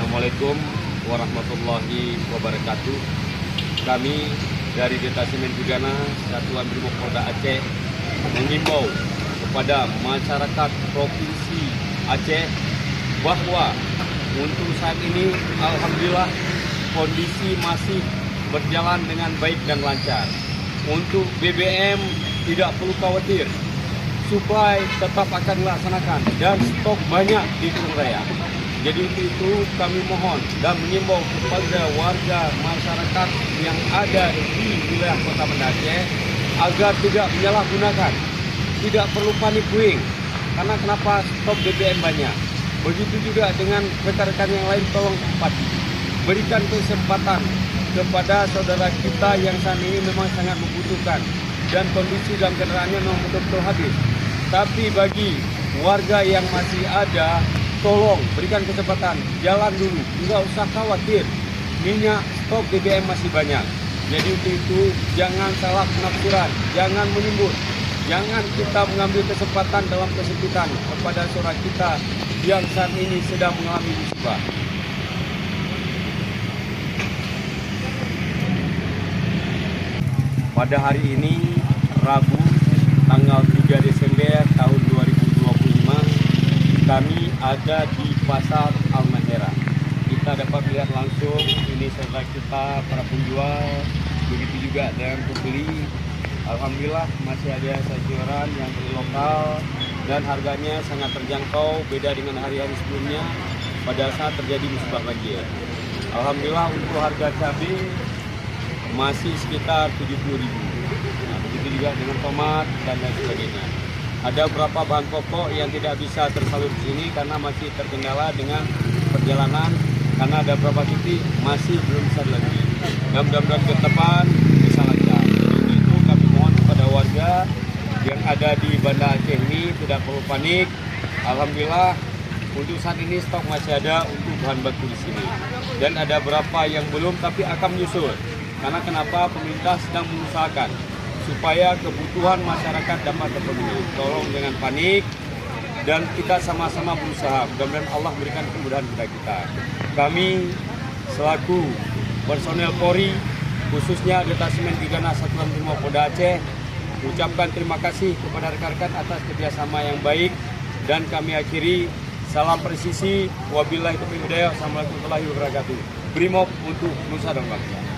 Assalamualaikum warahmatullahi wabarakatuh. Kami dari Detasemen Gegana Satuan Brimopolda Aceh mengimbau kepada masyarakat Provinsi Aceh bahwa untuk saat ini alhamdulillah kondisi masih berjalan dengan baik dan lancar. Untuk BBM tidak perlu khawatir, supply tetap akan dilaksanakan dan stok banyak di Gunung Raya. Jadi untuk itu kami mohon dan mengimbau kepada warga masyarakat yang ada di wilayah Kota Banda Aceh agar tidak menyalahgunakan, tidak perlu panik buying. Karena kenapa? Stok BBM banyak. Begitu juga dengan rekan-rekan yang lain, tolong cepati. Berikan kesempatan kepada saudara kita yang saat ini memang sangat membutuhkan dan kondisi dalam kendaraannya memang betul-betul habis. Tapi bagi warga yang masih ada, tolong berikan kesempatan, jalan dulu, tidak usah khawatir. Minyak stok BBM masih banyak. Jadi untuk itu jangan salah penafsiran, jangan menimbun, jangan kita mengambil kesempatan dalam kesempitan kepada saudara kita yang saat ini sedang mengalami musibah. Pada hari ini, Rabu, tanggal 3 Desember tahun 2025, kami ada di Pasar Halmahera. Kita dapat melihat langsung ini saudara kita, para penjual, begitu juga dengan pembeli. Alhamdulillah masih ada sayuran yang dari lokal dan harganya sangat terjangkau, beda dengan hari-hari sebelumnya pada saat terjadi musibah banjir. Alhamdulillah untuk harga cabai masih sekitar 70.000. Nah, begitu juga dengan tomat dan lain sebagainya. Ada beberapa bahan pokok yang tidak bisa tersalur di sini karena masih terkendala dengan perjalanan, karena ada beberapa titik masih belum bisa lagi. Dan mudah-mudahan ke depan bisa lancar. Jadi itu kami mohon kepada warga yang ada di Banda Aceh ini tidak perlu panik. Alhamdulillah untuk saat ini stok masih ada untuk bahan baku di sini. Dan ada beberapa yang belum tapi akan menyusul. Karena kenapa? Pemerintah sedang mengusahakan supaya kebutuhan masyarakat dapat terpenuhi. Tolong jangan panik dan kita sama-sama berusaha. Mudah-mudahan Allah berikan kemudahan kepada kita. Kami selaku personel Polri, khususnya Detasemen Gegana Satuan Brimopolda Aceh, ucapkan terima kasih kepada rekan-rekan atas kerjasama yang baik dan kami akhiri salam presisi. Wabillahi taufiq wal hidayah. Assalamualaikum warahmatullahi wabarakatuh. Brimob untuk nusa dan bangsa.